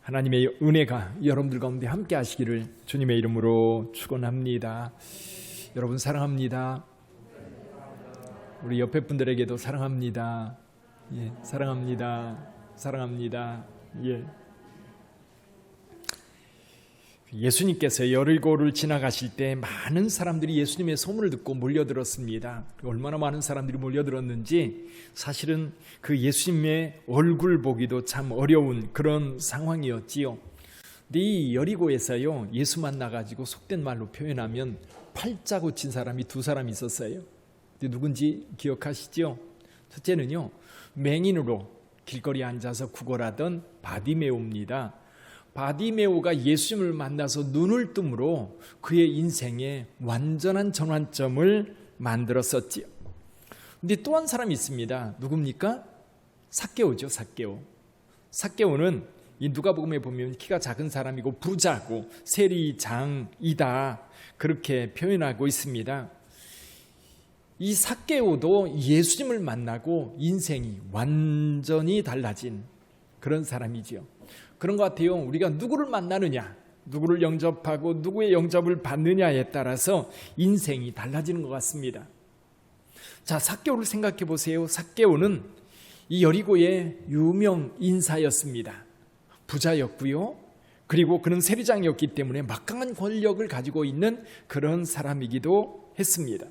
하나님의 은혜가 여러분들 가운데 함께 하시기를 주님의 이름으로 축원합니다. 여러분 사랑합니다. 우리 옆에 분들에게도 사랑합니다. 예, 사랑합니다. 사랑합니다. 예. 예수님께서 여리고를 지나가실 때 많은 사람들이 예수님의 소문을 듣고 몰려들었습니다. 얼마나 많은 사람들이 몰려들었는지 사실은 그 예수님의 얼굴 보기도 참 어려운 그런 상황이었지요. 근데 이 여리고에서요, 예수 만나가지고 속된 말로 표현하면 팔자 고친 사람이 두 사람 있었어요. 근데 누군지 기억하시죠? 첫째는요, 맹인으로 길거리에 앉아서 구걸하던 바디메오입니다. 바디메오가 예수님을 만나서 눈을 뜸으로 그의 인생에 완전한 전환점을 만들었었지요. 근데 또 한 사람이 있습니다. 누굽니까? 삭개오죠. 삭개오는 이 누가복음에 보면 키가 작은 사람이고 부자고 세리장이다, 그렇게 표현하고 있습니다. 이 삭개오도 예수님을 만나고 인생이 완전히 달라진 그런 사람이지요. 그런 것 같아요. 우리가 누구를 만나느냐, 누구를 영접하고 누구의 영접을 받느냐에 따라서 인생이 달라지는 것 같습니다. 자, 삭개오를 생각해 보세요. 삭개오는 이 여리고의 유명 인사였습니다. 부자였고요. 그리고 그는 세리장이었기 때문에 막강한 권력을 가지고 있는 그런 사람이기도 했습니다.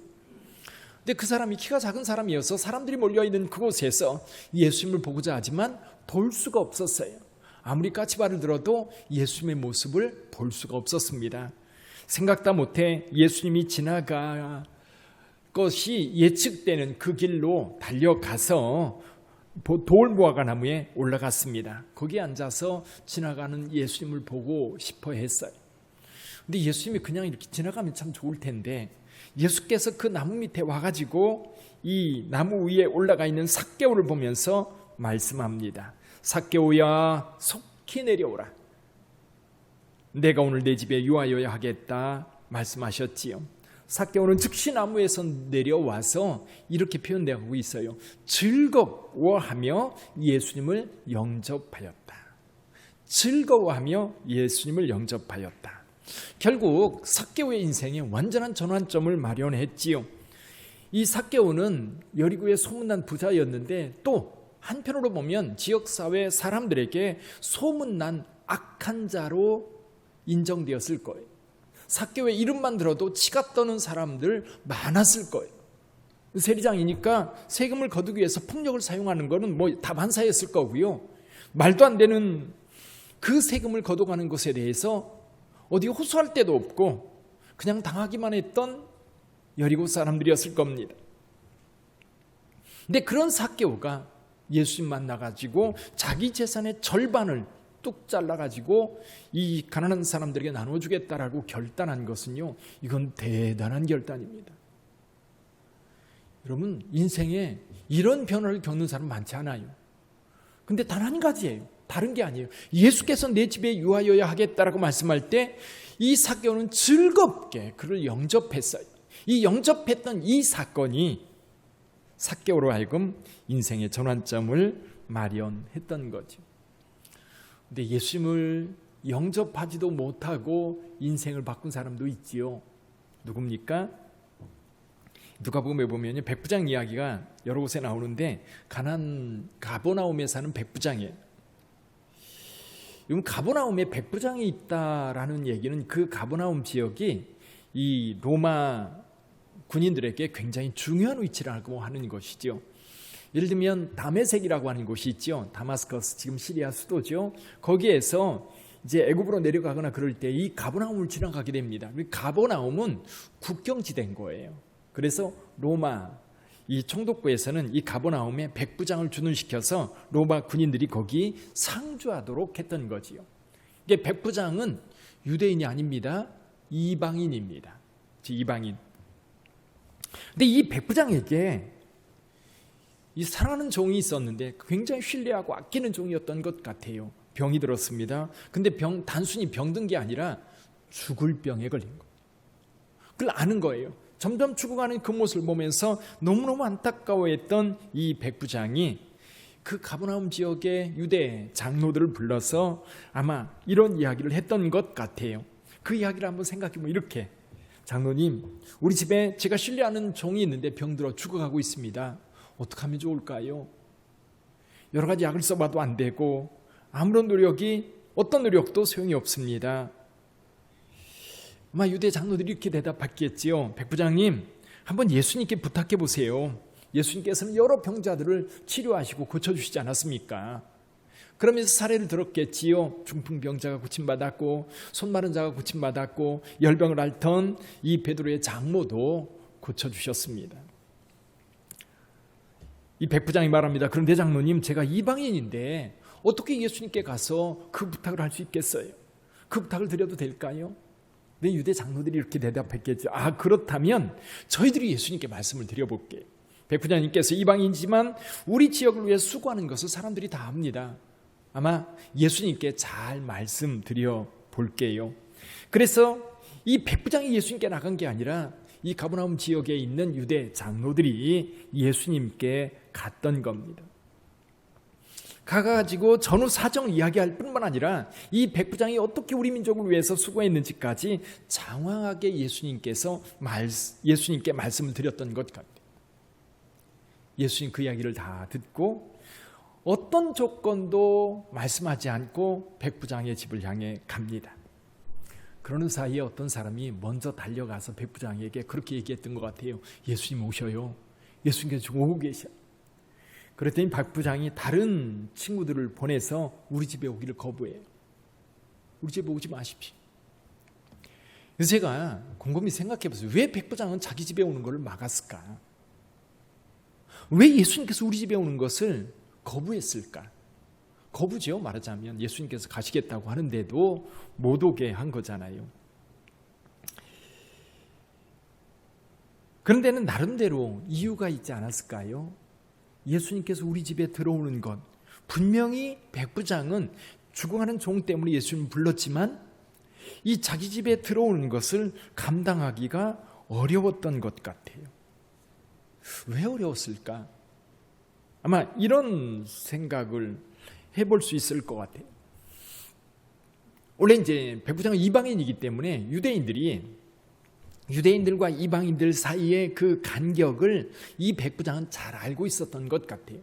근데 그 사람이 키가 작은 사람이어서 사람들이 몰려있는 그곳에서 예수님을 보고자 하지만 볼 수가 없었어요. 아무리 까치발을 들어도 예수님의 모습을 볼 수가 없었습니다. 생각다 못해 예수님이 지나갈 것이 예측되는 그 길로 달려가서 돌무화과 나무에 올라갔습니다. 거기에 앉아서 지나가는 예수님을 보고 싶어 했어요. 근데 예수님이 그냥 이렇게 지나가면 참 좋을 텐데 예수께서 그 나무 밑에 와가지고 이 나무 위에 올라가 있는 삭개오를 보면서 말씀합니다. 삭개오야, 속히 내려오라. 내가 오늘 내 집에 유하여야 하겠다 말씀하셨지요. 삭개오는 즉시 나무에서 내려와서 이렇게 표현되고 있어요. 즐거워하며 예수님을 영접하였다. 즐거워하며 예수님을 영접하였다. 결국 삭개오의 인생에 완전한 전환점을 마련했지요. 이 삭개오는 여리고의 소문난 부자였는데 또 한편으로 보면 지역사회 사람들에게 소문난 악한 자로 인정되었을 거예요. 삭개오의 이름만 들어도 치가 떠는 사람들 많았을 거예요. 세리장이니까 세금을 거두기 위해서 폭력을 사용하는 것은 뭐 다반사였을 거고요. 말도 안 되는 그 세금을 거둬가는 것에 대해서 어디 호소할 데도 없고 그냥 당하기만 했던 여리고 사람들이었을 겁니다. 근데 그런 삭개오가 예수님 만나가지고 자기 재산의 절반을 뚝 잘라가지고 이 가난한 사람들에게 나눠주겠다라고 결단한 것은요, 이건 대단한 결단입니다. 여러분, 인생에 이런 변화를 겪는 사람 많지 않아요. 근데 단 한 가지예요. 다른 게 아니에요. 예수께서 내 집에 유하여야 하겠다라고 말씀할 때 이 삭개오는 즐겁게 그를 영접했어요. 이 영접했던 이 사건이 삭개오로 하여금 인생의 전환점을 마련했던 거죠. 근데 예수님을 영접하지도 못하고 인생을 바꾼 사람도 있지요. 누굽니까? 누가복음에 보면 백부장 이야기가 여러 곳에 나오는데 가버나움에 사는 백부장이에요. 이건 가버나움에 백부장이 있다라는 얘기는 그 가버나움 지역이 이 로마 군인들에게 굉장히 중요한 위치라고 하는 것이죠. 예를 들면 다메섹이라고 하는 곳이 있죠. 다마스커스, 지금 시리아 수도죠. 거기에서 이제 애굽으로 내려가거나 그럴 때 이 가버나움을 지나가게 됩니다. 가버나움은 국경지대인 거예요. 그래서 로마 이 총독부에서는 이 가버나움에 백부장을 주둔시켜서 로마 군인들이 거기 상주하도록 했던 거지요. 이게 백부장은 유대인이 아닙니다. 이방인입니다. 이방인. 근데 이 백부장에게 이 사랑하는 종이 있었는데 굉장히 신뢰하고 아끼는 종이었던 것 같아요. 병이 들었습니다. 근데 단순히 병든 게 아니라 죽을 병에 걸린 거예요. 그걸 아는 거예요. 점점 죽어가는 그 모습을 보면서 너무너무 안타까워했던 이 백부장이 그 가버나움 지역의 유대 장로들을 불러서 아마 이런 이야기를 했던 것 같아요. 그 이야기를 한번 생각해보면 이렇게, 장로님, 우리 집에 제가 신뢰하는 종이 있는데 병들어 죽어가고 있습니다. 어떻게 하면 좋을까요? 여러 가지 약을 써봐도 안 되고 아무런 어떤 노력도 소용이 없습니다. 아마 유대 장로들이 이렇게 대답했겠지요. 백부장님, 한번 예수님께 부탁해 보세요. 예수님께서는 여러 병자들을 치료하시고 고쳐주시지 않았습니까? 그러면서 사례를 들었겠지요. 중풍병자가 고침받았고, 손 마른 자가 고침받았고, 열병을 앓던 이 베드로의 장모도 고쳐주셨습니다. 이 백부장이 말합니다. 그런데 장로님, 제가 이방인인데 어떻게 예수님께 가서 그 부탁을 할 수 있겠어요? 그 부탁을 드려도 될까요? 네, 유대 장로들이 이렇게 대답했겠죠. 그렇다면 저희들이 예수님께 말씀을 드려볼게요. 백부장님께서 이방인이지만 우리 지역을 위해 수고하는 것을 사람들이 다 압니다. 아마 예수님께 잘 말씀드려 볼게요. 그래서 이 백부장이 예수님께 나간 게 아니라 이 가버나움 지역에 있는 유대 장로들이 예수님께 갔던 겁니다. 가가지고 전후 사정을 이야기할 뿐만 아니라 이 백부장이 어떻게 우리 민족을 위해서 수고했는지까지 장황하게 예수님께 말씀을 드렸던 것 같아요. 예수님 그 이야기를 다 듣고 어떤 조건도 말씀하지 않고 백부장의 집을 향해 갑니다. 그러는 사이에 어떤 사람이 먼저 달려가서 백부장에게 그렇게 얘기했던 것 같아요. 예수님 오셔요. 예수님께서 지금 오고 계셔. 그랬더니 백부장이 다른 친구들을 보내서 우리 집에 오기를 거부해요. 우리 집에 오지 마십시오. 그래서 제가 곰곰이 생각해 보세요. 왜 백부장은 자기 집에 오는 것을 막았을까? 왜 예수님께서 우리 집에 오는 것을 거부했을까? 거부죠, 말하자면. 예수님께서 가시겠다고 하는데도 못 오게 한 거잖아요. 그런데는 나름대로 이유가 있지 않았을까요? 예수님께서 우리 집에 들어오는 것, 분명히 백부장은 죽어가는 종 때문에 예수님을 불렀지만 이 자기 집에 들어오는 것을 감당하기가 어려웠던 것 같아요. 왜 어려웠을까? 아마 이런 생각을 해볼 수 있을 것 같아요. 원래 이제 백부장은 이방인이기 때문에 유대인들과 이방인들 사이의 그 간격을 이 백부장은 잘 알고 있었던 것 같아요.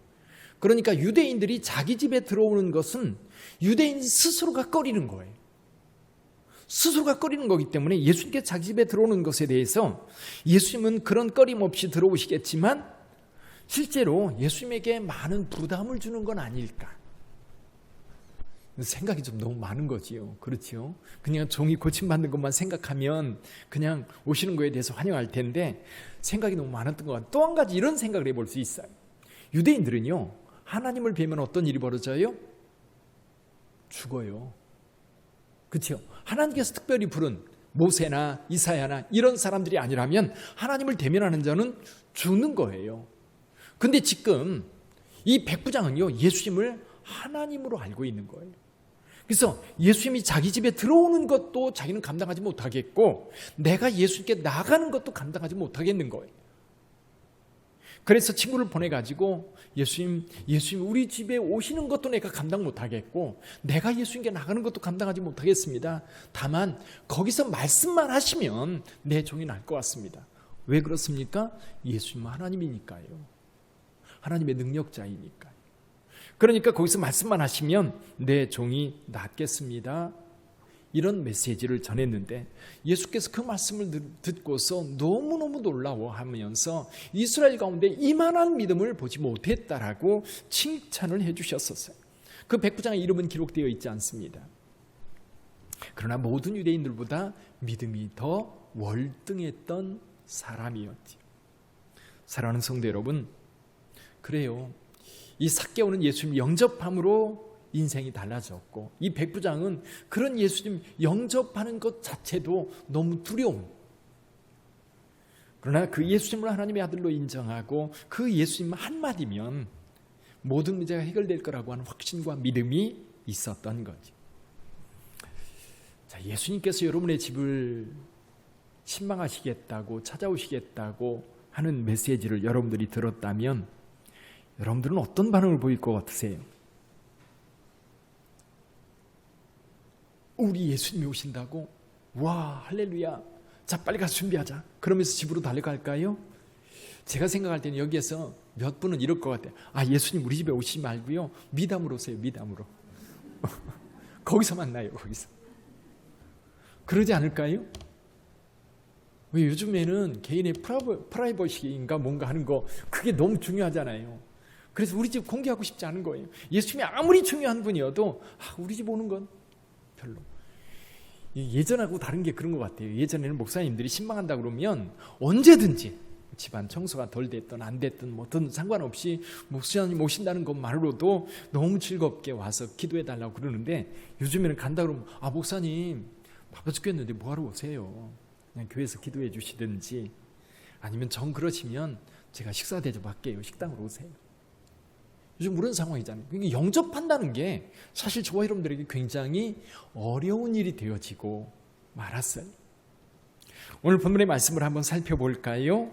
그러니까 유대인들이 자기 집에 들어오는 것은 유대인 스스로가 꺼리는 거예요. 스스로가 꺼리는 거기 때문에 예수님께 자기 집에 들어오는 것에 대해서 예수님은 그런 꺼림 없이 들어오시겠지만 실제로 예수님에게 많은 부담을 주는 건 아닐까. 생각이 좀 너무 많은 거지요. 그렇지요. 그냥 종이 고침받는 것만 생각하면 그냥 오시는 거에 대해서 환영할 텐데 생각이 너무 많았던 것 같아요. 또 한 가지 이런 생각을 해볼 수 있어요. 유대인들은요, 하나님을 뵈면 어떤 일이 벌어져요? 죽어요. 그렇죠. 하나님께서 특별히 부른 모세나 이사야나 이런 사람들이 아니라면 하나님을 대면하는 자는 죽는 거예요. 근데 지금 이 백부장은요, 예수님을 하나님으로 알고 있는 거예요. 그래서 예수님이 자기 집에 들어오는 것도 자기는 감당하지 못하겠고 내가 예수님께 나가는 것도 감당하지 못하겠는 거예요. 그래서 친구를 보내가지고 예수님 우리 집에 오시는 것도 내가 감당 못하겠고 내가 예수님께 나가는 것도 감당하지 못하겠습니다. 다만 거기서 말씀만 하시면 내 종이 날 것 같습니다. 왜 그렇습니까? 예수님은 하나님이니까요. 하나님의 능력자이니까요. 그러니까 거기서 말씀만 하시면 내 종이 낫겠습니다. 이런 메시지를 전했는데 예수께서 그 말씀을 듣고서 너무너무 놀라워하면서 이스라엘 가운데 이만한 믿음을 보지 못했다라고 칭찬을 해주셨었어요. 그 백부장의 이름은 기록되어 있지 않습니다. 그러나 모든 유대인들보다 믿음이 더 월등했던 사람이었지. 사랑하는 성도 여러분, 그래요. 이 삭개오는 예수님 영접함으로 인생이 달라졌고 이 백부장은 그런 예수님 영접하는 것 자체도 너무 두려움. 그러나 그 예수님을 하나님의 아들로 인정하고 그 예수님 한마디면 모든 문제가 해결될 거라고 하는 확신과 믿음이 있었던 거죠. 자, 예수님께서 여러분의 집을 신방하시겠다고 찾아오시겠다고 하는 메시지를 여러분들이 들었다면 여러분들은 어떤 반응을 보일 것 같으세요? 우리 예수님이 오신다고? 와, 할렐루야. 자, 빨리 가서 준비하자. 그러면서 집으로 달려갈까요? 제가 생각할 때는 여기에서 몇 분은 이럴 것 같아요. 아, 예수님 우리 집에 오시지 말고요, 미담으로 오세요. 미담으로. 거기서 만나요. 거기서. 그러지 않을까요? 왜 요즘에는 개인의 프라이버시인가 뭔가 하는 거, 그게 너무 중요하잖아요. 그래서 우리 집 공개하고 싶지 않은 거예요. 예수님이 아무리 중요한 분이어도 우리 집 오는 건 별로. 예전하고 다른 게 그런 것 같아요. 예전에는 목사님들이 신방한다 그러면 언제든지 집안 청소가 덜 됐든 안 됐든 뭐든 상관없이 목사님 오신다는 것만으로도 너무 즐겁게 와서 기도해 달라고 그러는데, 요즘에는 간다 그러면 목사님 바빠 죽겠는데 뭐하러 오세요? 그냥 교회에서 기도해 주시든지, 아니면 정 그러시면 제가 식사 대접할게요. 식당으로 오세요. 요즘 그런 상황이잖아요. 그러니까 영접한다는 게 사실 저와 여러분들에게 굉장히 어려운 일이 되어지고 말았어요. 오늘 본문의 말씀을 한번 살펴볼까요?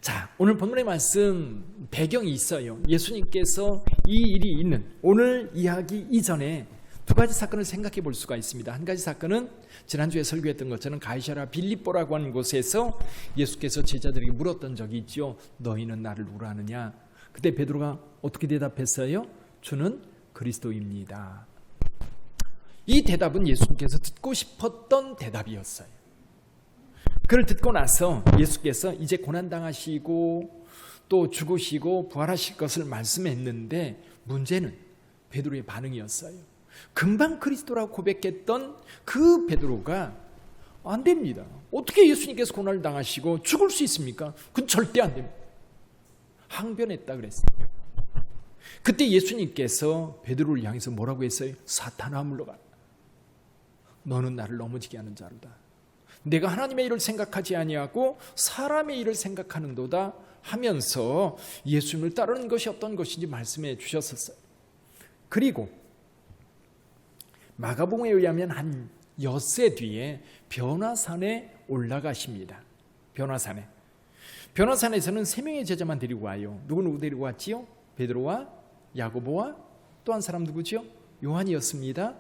자, 오늘 본문의 말씀 배경이 있어요. 예수님께서 이 일이 있는 오늘 이야기 이전에 두 가지 사건을 생각해 볼 수가 있습니다. 한 가지 사건은 지난주에 설교했던 것처럼 가이사랴 빌립보라고 하는 곳에서 예수께서 제자들에게 물었던 적이 있죠. 너희는 나를 누구로 아느냐? 그때 베드로가 어떻게 대답했어요? 주는 그리스도입니다. 이 대답은 예수님께서 듣고 싶었던 대답이었어요. 그걸 듣고 나서 예수께서 이제 고난당하시고 또 죽으시고 부활하실 것을 말씀했는데, 문제는 베드로의 반응이었어요. 금방 그리스도라고 고백했던 그 베드로가 안 됩니다. 어떻게 예수님께서 고난을 당하시고 죽을 수 있습니까? 그건 절대 안 됩니다. 항변했다 그랬어요. 그때 예수님께서 베드로를 향해서 뭐라고 했어요? 사탄아 물러가라. 너는 나를 넘어지게 하는 자로다. 내가 하나님의 일을 생각하지 아니하고 사람의 일을 생각하는도다 하면서 예수님을 따르는 것이 어떤 것인지 말씀해 주셨었어요. 그리고 마가복음에 의하면 한 엿새 뒤에 변화산에 올라가십니다. 변화산에서는 3명의 제자만 데리고 와요. 누구 데리고 왔지요? 베드로와 야고보와 또 한 사람 누구지요? 요한이었습니다.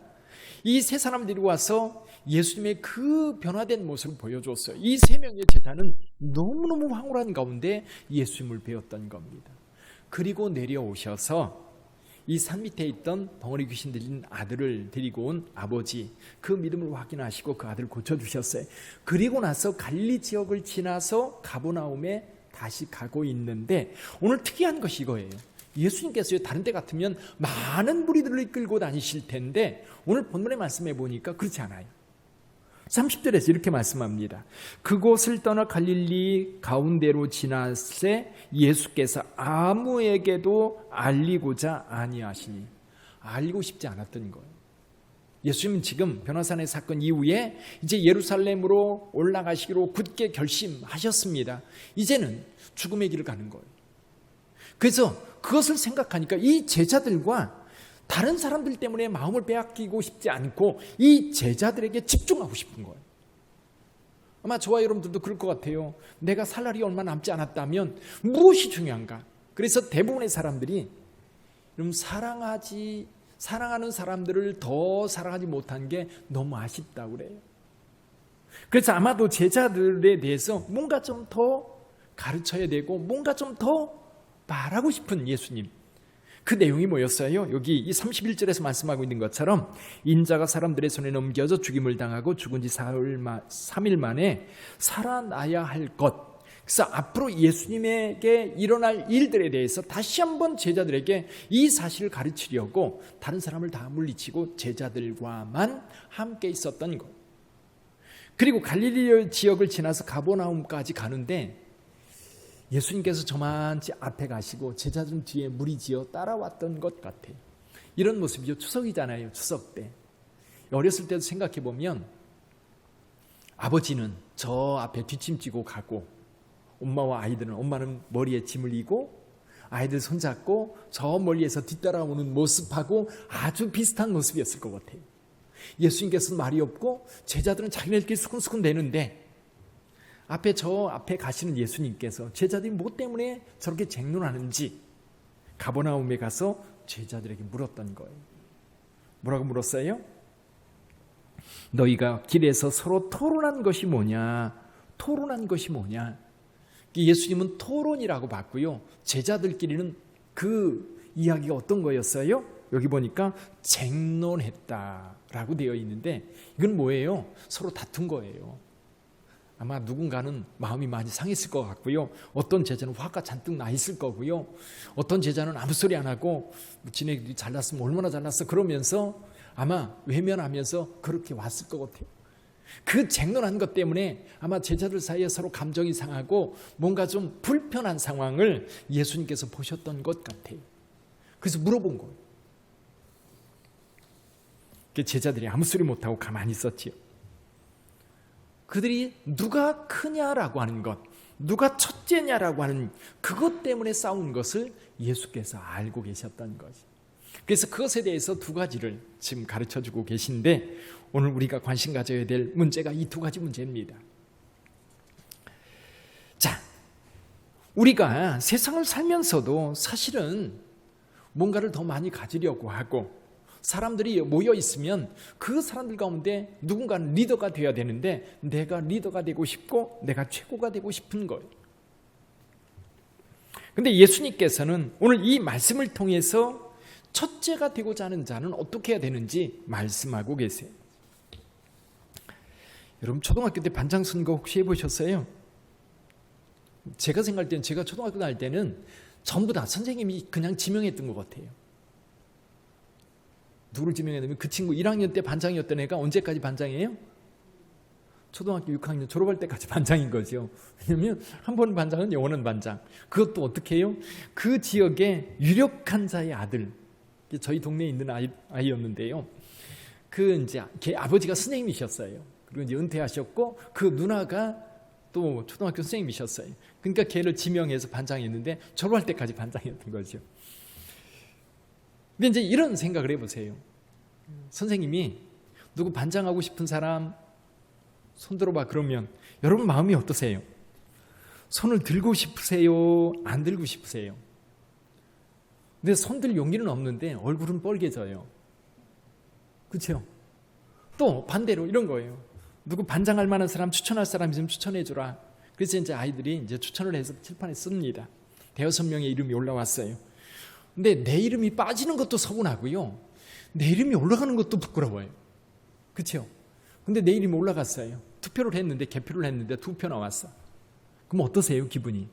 이 세 사람 데리고 와서 예수님의 그 변화된 모습을 보여줬어요. 이 3명의 제자는 너무너무 황홀한 가운데 예수님을 배웠던 겁니다. 그리고 내려오셔서 이 산 밑에 있던 덩어리 귀신 들린 아들을 데리고 온 아버지, 그 믿음을 확인하시고 그 아들을 고쳐주셨어요. 그리고 나서 갈릴리 지역을 지나서 가버나움에 다시 가고 있는데, 오늘 특이한 것이 이거예요. 예수님께서 다른 데 같으면 많은 무리들을 이끌고 다니실 텐데, 오늘 본문의 말씀에 보니까 그렇지 않아요. 30절에서 이렇게 말씀합니다. 그곳을 떠나 갈릴리 가운데로 지나세 예수께서 아무에게도 알리고자 아니하시니. 알리고 싶지 않았던 거예요. 예수님은 지금 변화산의 사건 이후에 이제 예루살렘으로 올라가시기로 굳게 결심하셨습니다. 이제는 죽음의 길을 가는 거예요. 그래서 그것을 생각하니까 이 제자들과 다른 사람들 때문에 마음을 빼앗기고 싶지 않고 이 제자들에게 집중하고 싶은 거예요. 아마 저와 여러분들도 그럴 것 같아요. 내가 살 날이 얼마 남지 않았다면 무엇이 중요한가? 그래서 대부분의 사람들이 사랑하는 사람들을 더 사랑하지 못한 게 너무 아쉽다고 그래요. 그래서 아마도 제자들에 대해서 뭔가 좀 더 가르쳐야 되고 뭔가 좀 더 말하고 싶은 예수님, 그 내용이 뭐였어요? 여기 이 31절에서 말씀하고 있는 것처럼 인자가 사람들의 손에 넘겨져 죽임을 당하고 죽은 지 3일 만에 살아나야 할 것. 그래서 앞으로 예수님에게 일어날 일들에 대해서 다시 한번 제자들에게 이 사실을 가르치려고 다른 사람을 다 물리치고 제자들과만 함께 있었던 것. 그리고 갈릴리 지역을 지나서 가버나움까지 가는데 예수님께서 저만치 앞에 가시고 제자들은 뒤에 무리지어 따라왔던 것 같아요. 이런 모습이죠. 추석이잖아요. 추석 때. 어렸을 때도 생각해보면 아버지는 저 앞에 뒷짐지고 가고 엄마와 아이들은, 엄마는 머리에 짐을 이고 아이들 손잡고 저 멀리에서 뒤따라오는 모습하고 아주 비슷한 모습이었을 것 같아요. 예수님께서는 말이 없고 제자들은 자기네들끼리 수근수근 대는데 저 앞에 가시는 예수님께서 제자들이 뭐 때문에 저렇게 쟁론하는지 가버나움에 가서 제자들에게 물었던 거예요. 뭐라고 물었어요? 너희가 길에서 서로 토론한 것이 뭐냐? 토론한 것이 뭐냐? 예수님은 토론이라고 봤고요. 제자들끼리는 그 이야기가 어떤 거였어요? 여기 보니까 쟁론했다라고 되어 있는데 이건 뭐예요? 서로 다툰 거예요. 아마 누군가는 마음이 많이 상했을 것 같고요. 어떤 제자는 화가 잔뜩 나 있을 거고요. 어떤 제자는 아무 소리 안 하고 지네들이 잘났으면 얼마나 잘났어 그러면서 아마 외면하면서 그렇게 왔을 것 같아요. 그 쟁론한 것 때문에 아마 제자들 사이에 서로 감정이 상하고 뭔가 좀 불편한 상황을 예수님께서 보셨던 것 같아요. 그래서 물어본 거예요. 제자들이 아무 소리 못하고 가만히 있었지요. 그들이 누가 크냐라고 하는 것, 누가 첫째냐라고 하는 그것 때문에 싸운 것을 예수께서 알고 계셨던 거지. 그래서 그것에 대해서 두 가지를 지금 가르쳐주고 계신데 오늘 우리가 관심 가져야 될 문제가 이 두 가지 문제입니다. 자, 우리가 세상을 살면서도 사실은 뭔가를 더 많이 가지려고 하고 사람들이 모여 있으면 그 사람들 가운데 누군가는 리더가 되어야 되는데 내가 리더가 되고 싶고 내가 최고가 되고 싶은 거예요. 그런데 예수님께서는 오늘 이 말씀을 통해서 첫째가 되고자 하는 자는 어떻게 해야 되는지 말씀하고 계세요. 여러분 초등학교 때 반장 선거 혹시 해보셨어요? 제가 생각할 때는 제가 초등학교 다닐 때는 전부 다 선생님이 그냥 지명했던 것 같아요. 누구를 지명했냐면 그 친구 1학년 때 반장이었던 애가 언제까지 반장이에요? 초등학교 6학년 졸업할 때까지 반장인 거죠. 왜냐하면 한 번 반장은 영원한 반장. 그것도 어떻게 해요? 그 지역의 유력한 자의 아들, 저희 동네에 있는 아이였는데요. 그 이제 걔 아버지가 선생님이셨어요. 그리고 이제 은퇴하셨고 그 누나가 또 초등학교 선생님이셨어요. 그러니까 걔를 지명해서 반장했는데 졸업할 때까지 반장이었던 거죠. 근데 이제 이런 생각을 해보세요. 선생님이 누구 반장하고 싶은 사람 손 들어봐 그러면 여러분 마음이 어떠세요? 손을 들고 싶으세요? 안 들고 싶으세요? 근데 손들 용기는 없는데 얼굴은 뻘개져요. 그렇죠? 또 반대로 이런 거예요. 누구 반장할 만한 사람 추천할 사람 있으면 추천해주라. 그래서 이제 아이들이 이제 추천을 해서 칠판에 씁니다. 5명의 이름이 올라왔어요. 근데 내 이름이 빠지는 것도 서운하고요. 내 이름이 올라가는 것도 부끄러워요. 그렇죠? 근데 내 이름이 올라갔어요. 투표를 했는데 개표를 했는데 2표 나왔어. 그럼 어떠세요? 기분이?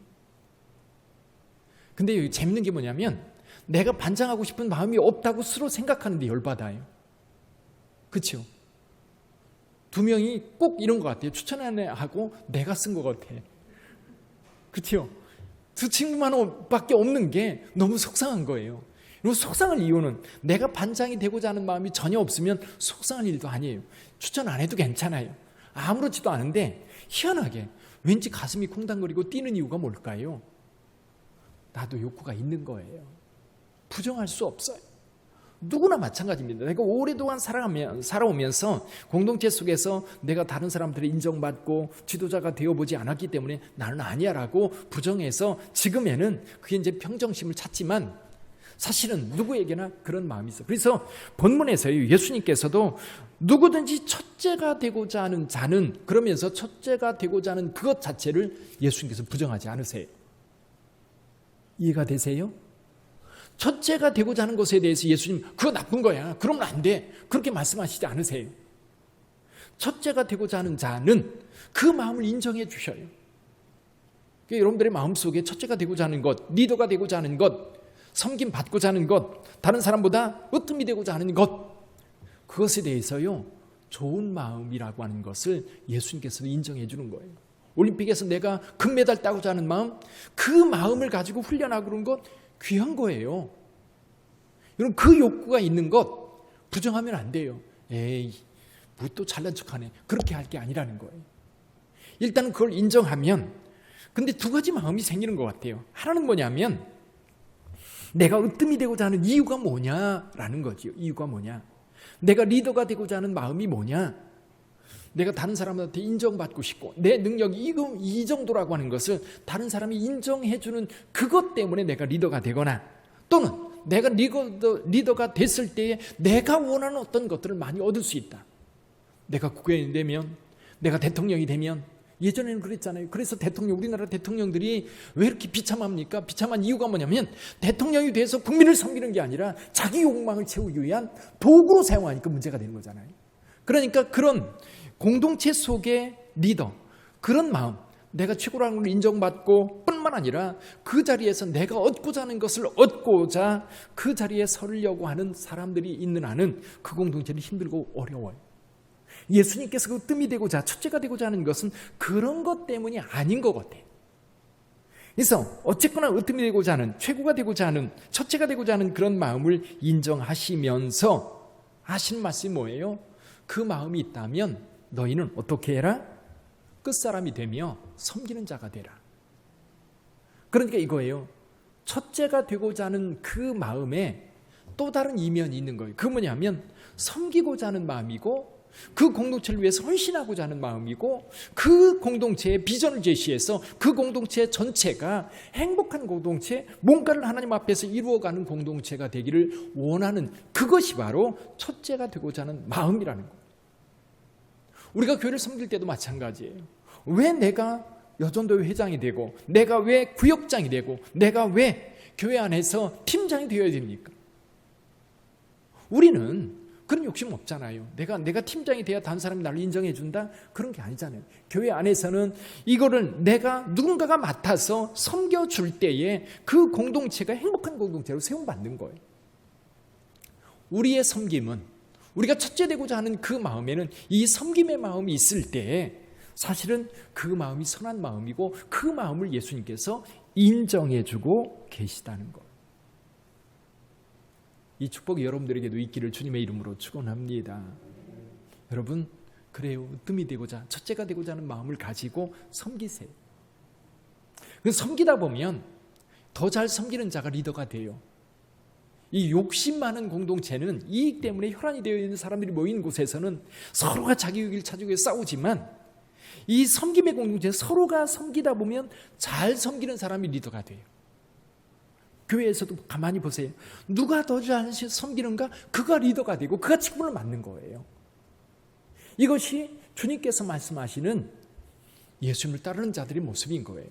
근데 여기 재밌는 게 뭐냐면 내가 반장하고 싶은 마음이 없다고 스스로 생각하는데 열받아요. 그렇죠? 2명이 꼭 이런 것 같아요. 추천하고 내가 쓴 것 같아. 그렇죠? 두 친구만 밖에 없는 게 너무 속상한 거예요. 그리고 속상한 이유는 내가 반장이 되고자 하는 마음이 전혀 없으면 속상한 일도 아니에요. 추천 안 해도 괜찮아요. 아무렇지도 않은데 희한하게 왠지 가슴이 콩당거리고 뛰는 이유가 뭘까요? 나도 욕구가 있는 거예요. 부정할 수 없어요. 누구나 마찬가지입니다. 내가 오랫동안 살아오면서 공동체 속에서 내가 다른 사람들의 인정받고 지도자가 되어보지 않았기 때문에 나는 아니야라고 부정해서 지금에는 그게 이제 평정심을 찾지만 사실은 누구에게나 그런 마음이 있어요. 그래서 본문에서 예수님께서도 누구든지 첫째가 되고자 하는 자는 그러면서 첫째가 되고자 하는 그것 자체를 예수님께서 부정하지 않으세요. 이해가 되세요? 첫째가 되고자 하는 것에 대해서 예수님 그거 나쁜 거야. 그러면 안 돼. 그렇게 말씀하시지 않으세요. 첫째가 되고자 하는 자는 그 마음을 인정해 주셔요. 그러니까 여러분들의 마음속에 첫째가 되고자 하는 것, 리더가 되고자 하는 것, 섬김 받고자 하는 것, 다른 사람보다 으뜸이 되고자 하는 것, 그것에 대해서요 좋은 마음이라고 하는 것을 예수님께서도 인정해 주는 거예요. 올림픽에서 내가 금메달 따고자 하는 마음, 그 마음을 가지고 훈련하고 그런 것 귀한 거예요. 여러분 그 욕구가 있는 것 부정하면 안 돼요. 에이 뭐 또 잘난 척하네. 그렇게 할 게 아니라는 거예요. 일단은 그걸 인정하면 근데 두 가지 마음이 생기는 것 같아요. 하나는 뭐냐면 내가 으뜸이 되고자 하는 이유가 뭐냐라는 거죠. 이유가 뭐냐. 내가 리더가 되고자 하는 마음이 뭐냐. 내가 다른 사람한테 인정받고 싶고 내 능력이 이 정도라고 하는 것을 다른 사람이 인정해 주는 그것 때문에 내가 리더가 되거나 또는 내가 리더가 됐을 때에 내가 원하는 어떤 것들을 많이 얻을 수 있다. 내가 국회의원이 되면, 내가 대통령이 되면, 예전에는 그랬잖아요. 그래서 우리나라 대통령들이 왜 이렇게 비참합니까? 비참한 이유가 뭐냐면 대통령이 돼서 국민을 섬기는 게 아니라 자기 욕망을 채우기 위한 도구로 사용하니까 문제가 되는 거잖아요. 그러니까 그런 공동체 속의 리더, 그런 마음, 내가 최고라는 걸 인정받고 뿐만 아니라 그 자리에서 내가 얻고자 하는 것을 얻고자 그 자리에 서려고 하는 사람들이 있는 한은 그 공동체는 힘들고 어려워요. 예수님께서 그 뜸이 되고자, 첫째가 되고자 하는 것은 그런 것 때문이 아닌 것 같아요. 그래서 어쨌거나 으뜸이 되고자 하는, 최고가 되고자 하는, 첫째가 되고자 하는 그런 마음을 인정하시면서 하시는 말씀이 뭐예요? 그 마음이 있다면 너희는 어떻게 해라? 끝사람이 되며 섬기는 자가 되라. 그러니까 이거예요. 첫째가 되고자 하는 그 마음에 또 다른 이면이 있는 거예요. 그 뭐냐면 섬기고자 하는 마음이고, 그 공동체를 위해서 헌신하고자 하는 마음이고, 그 공동체의 비전을 제시해서 그 공동체 전체가 행복한 공동체, 뭔가를 하나님 앞에서 이루어가는 공동체가 되기를 원하는, 그것이 바로 첫째가 되고자 하는 마음이라는 거예요. 우리가 교회를 섬길 때도 마찬가지예요. 왜 내가 여전도회 회장이 되고, 내가 왜 구역장이 되고, 내가 왜 교회 안에서 팀장이 되어야 됩니까? 우리는 그런 욕심 없잖아요. 내가 팀장이 돼야 다른 사람이 나를 인정해 준다? 그런 게 아니잖아요. 교회 안에서는 이거를 내가 누군가가 맡아서 섬겨줄 때에 그 공동체가 행복한 공동체로 세움받는 거예요. 우리의 섬김은, 우리가 첫째 되고자 하는 그 마음에는 이 섬김의 마음이 있을 때에 사실은 그 마음이 선한 마음이고, 그 마음을 예수님께서 인정해 주고 계시다는 것. 이 축복이 여러분들에게도 있기를 주님의 이름으로 축원합니다. 여러분, 그래요. 으뜸이 되고자, 첫째가 되고자 하는 마음을 가지고 섬기세요. 섬기다 보면 더 잘 섬기는 자가 리더가 돼요. 이 욕심 많은 공동체는 이익 때문에 혈안이 되어 있는 사람들이 모인 곳에서는 서로가 자기 이익을 찾기 위해 싸우지만, 이 섬김의 공동체, 서로가 섬기다 보면 잘 섬기는 사람이 리더가 돼요. 교회에서도 가만히 보세요. 누가 더 잘 섬기는가? 그가 리더가 되고 그가 책임을 맡는 거예요. 이것이 주님께서 말씀하시는 예수님을 따르는 자들의 모습인 거예요.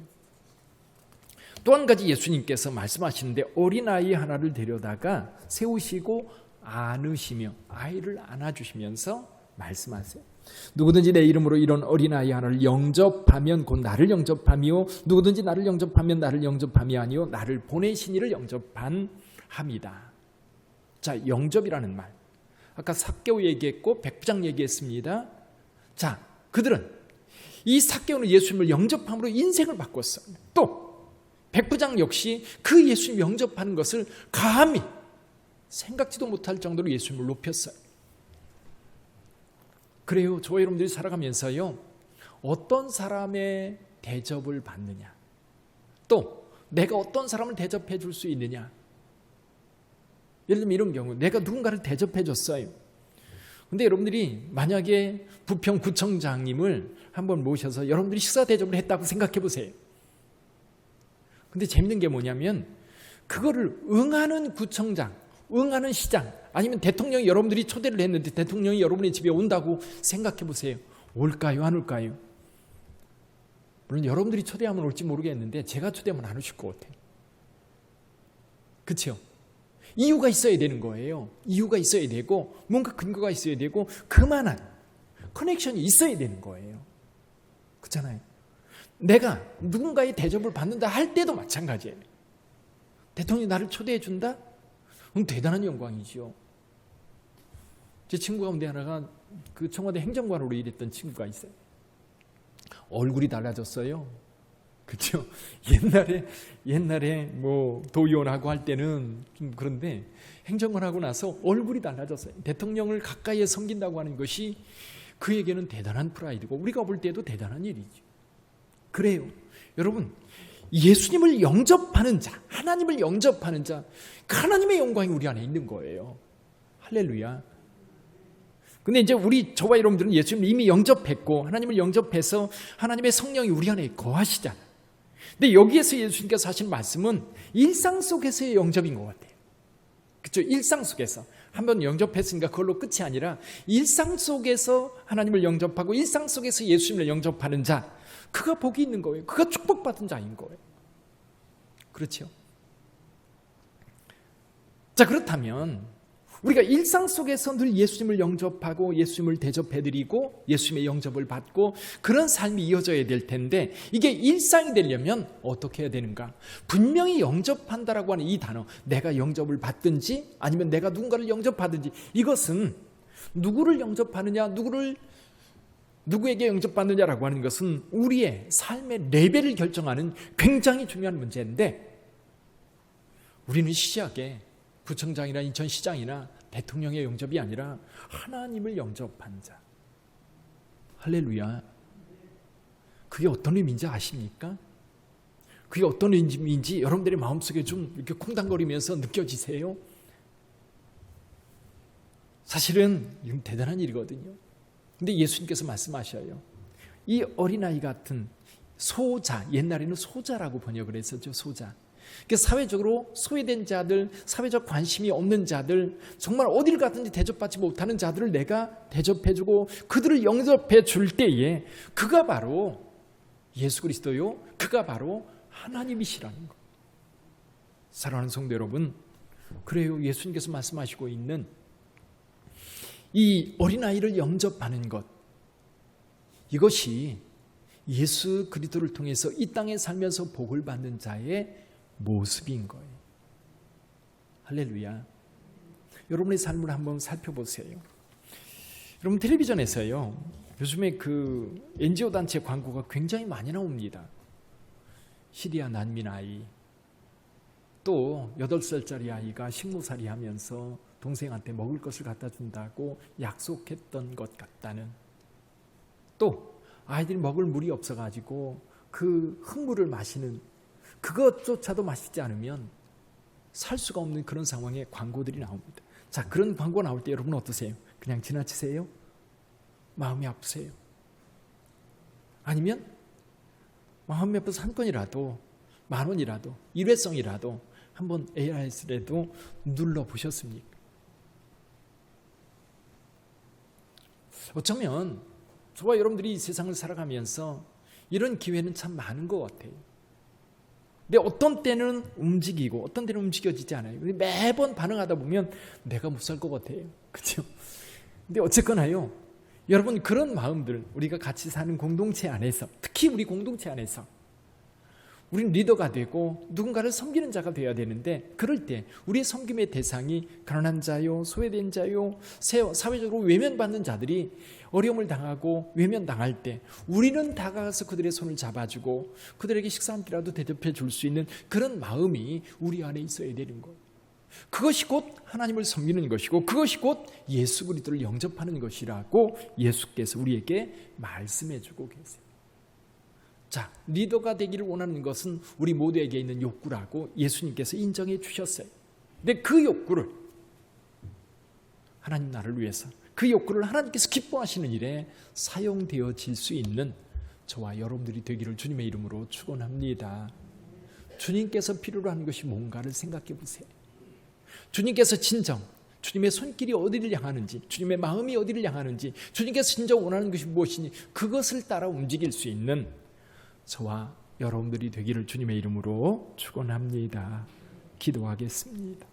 또 한 가지 예수님께서 말씀하시는데, 어린아이 하나를 데려다가 세우시고 안으시며, 아이를 안아주시면서 말씀하세요. 누구든지 내 이름으로 이런 어린아이 하나를 영접하면 곧 나를 영접함이요, 누구든지 나를 영접하면 나를 영접함이 아니요 나를 보내신 이를 영접한 함이다. 자, 영접이라는 말, 아까 삭개오 얘기했고 백부장 얘기했습니다. 자, 그들은 이 삭개오는 예수님을 영접함으로 인생을 바꿨어요. 또 백부장 역시 그 예수님 영접하는 것을 감히 생각지도 못할 정도로 예수님을 높였어요. 그래요. 저와 여러분들이 살아가면서요, 어떤 사람의 대접을 받느냐, 또 내가 어떤 사람을 대접해 줄 수 있느냐. 예를 들면 이런 경우, 내가 누군가를 대접해 줬어요. 근데 여러분들이 만약에 부평구청장님을 한번 모셔서 여러분들이 식사 대접을 했다고 생각해 보세요. 근데 재밌는 게 뭐냐면, 그거를 응하는 구청장, 응하는 시장, 아니면 대통령이 여러분들이 초대를 했는데 대통령이 여러분의 집에 온다고 생각해 보세요. 올까요? 안 올까요? 물론 여러분들이 초대하면 올지 모르겠는데 제가 초대하면 안 오실 것 같아요. 그렇죠? 이유가 있어야 되는 거예요. 이유가 있어야 되고, 뭔가 근거가 있어야 되고, 그만한 커넥션이 있어야 되는 거예요. 그렇잖아요. 내가 누군가의 대접을 받는다 할 때도 마찬가지예요. 대통령이 나를 초대해 준다? 그럼 대단한 영광이죠. 제 친구 가운데 하나가 그 청와대 행정관으로 일했던 친구가 있어요. 얼굴이 달라졌어요. 그렇죠? 옛날에 뭐 도의원하고 할 때는 좀 그런데 행정관하고 나서 얼굴이 달라졌어요. 대통령을 가까이에 섬긴다고 하는 것이 그에게는 대단한 프라이드고, 우리가 볼 때도 대단한 일이죠. 그래요. 여러분, 예수님을 영접하는 자, 하나님을 영접하는 자, 하나님의 영광이 우리 안에 있는 거예요. 할렐루야. 근데 이제 저와 여러분들은 예수님을 이미 영접했고, 하나님을 영접해서 하나님의 성령이 우리 안에 거하시잖아요. 근데 여기에서 예수님께서 하신 말씀은 일상 속에서의 영접인 것 같아요. 그죠? 일상 속에서 한번 영접했으니까 그걸로 끝이 아니라 일상 속에서 하나님을 영접하고 일상 속에서 예수님을 영접하는 자, 그가 복이 있는 거예요. 그가 축복받은 자인 거예요. 그렇죠? 자, 그렇다면 우리가 일상 속에서 늘 예수님을 영접하고 예수님을 대접해드리고 예수님의 영접을 받고 그런 삶이 이어져야 될 텐데, 이게 일상이 되려면 어떻게 해야 되는가? 분명히 영접한다라고 하는 이 단어, 내가 영접을 받든지 아니면 내가 누군가를 영접하든지, 이것은 누구를 영접하느냐, 누구에게 영접받느냐라고 하는 것은 우리의 삶의 레벨을 결정하는 굉장히 중요한 문제인데, 우리는 시시하게 구청장이나 인천시장이나 대통령의 영접이 아니라 하나님을 영접한 자. 할렐루야. 그게 어떤 의미인지 아십니까? 그게 어떤 의미인지 여러분들의 마음속에 좀 이렇게 콩당거리면서 느껴지세요? 사실은 이건 대단한 일이거든요. 근데 예수님께서 말씀하셔요. 이 어린아이 같은 소자, 옛날에는 소자라고 번역을 했었죠. 소자. 사회적으로 소외된 자들, 사회적 관심이 없는 자들, 정말 어딜 가든지 대접받지 못하는 자들을 내가 대접해주고 그들을 영접해 줄 때에 그가 바로 예수 그리스도요, 그가 바로 하나님이시라는 것. 사랑하는 성도 여러분, 그래요. 예수님께서 말씀하시고 있는 이 어린아이를 영접하는 것, 이것이 예수 그리스도를 통해서 이 땅에 살면서 복을 받는 자의 모습인 거예요. 할렐루야. 여러분의 삶을 한번 살펴보세요. 여러분, 텔레비전에서요, 요즘에 그 NGO 단체 광고가 굉장히 많이 나옵니다. 시리아 난민 아이, 또 8살짜리 아이가 식모살이 하면서 동생한테 먹을 것을 갖다 준다고 약속했던 것 같다는, 또 아이들이 먹을 물이 없어가지고 그 흙물을 마시는, 그것조차도 마시지 않으면 살 수가 없는 그런 상황의 광고들이 나옵니다. 자, 그런 광고 나올 때 여러분 어떠세요? 그냥 지나치세요? 마음이 아프세요? 아니면 마음이 아파서 한 건이라도, 10,000원이라도, 일회성이라도 한번 ARS라도 눌러보셨습니까? 어쩌면 저와 여러분들이 이 세상을 살아가면서 이런 기회는 참 많은 것 같아요. 근데 어떤 때는 움직이고 어떤 때는 움직여지지 않아요. 매번 반응하다 보면 내가 못 살 것 같아요. 그렇죠? 근데 어쨌거나요, 여러분, 그런 마음들, 우리가 같이 사는 공동체 안에서, 특히 우리 공동체 안에서 우리는 리더가 되고 누군가를 섬기는 자가 되어야 되는데, 그럴 때 우리의 섬김의 대상이 가난한 자요, 소외된 자요, 사회적으로 외면받는 자들이 어려움을 당하고 외면당할 때 우리는 다가가서 그들의 손을 잡아주고 그들에게 식사 한 끼라도 대접해 줄 수 있는 그런 마음이 우리 안에 있어야 되는 거예요. 그것이 곧 하나님을 섬기는 것이고 그것이 곧 예수 그리스도를 영접하는 것이라고 예수께서 우리에게 말씀해 주고 계세요. 자, 리더가 되기를 원하는 것은 우리 모두에게 있는 욕구라고 예수님께서 인정해 주셨어요. 근데 그 욕구를 하나님 나라를 위해서, 그 욕구를 하나님께서 기뻐하시는 일에 사용되어질 수 있는 저와 여러분들이 되기를 주님의 이름으로 축원합니다. 주님께서 필요로 하는 것이 뭔가를 생각해 보세요. 주님께서 진정 주님의 손길이 어디를 향하는지, 주님의 마음이 어디를 향하는지, 주님께서 진정 원하는 것이 무엇이니 그것을 따라 움직일 수 있는 저와 여러분들이 되기를 주님의 이름으로 축원합니다. 기도하겠습니다.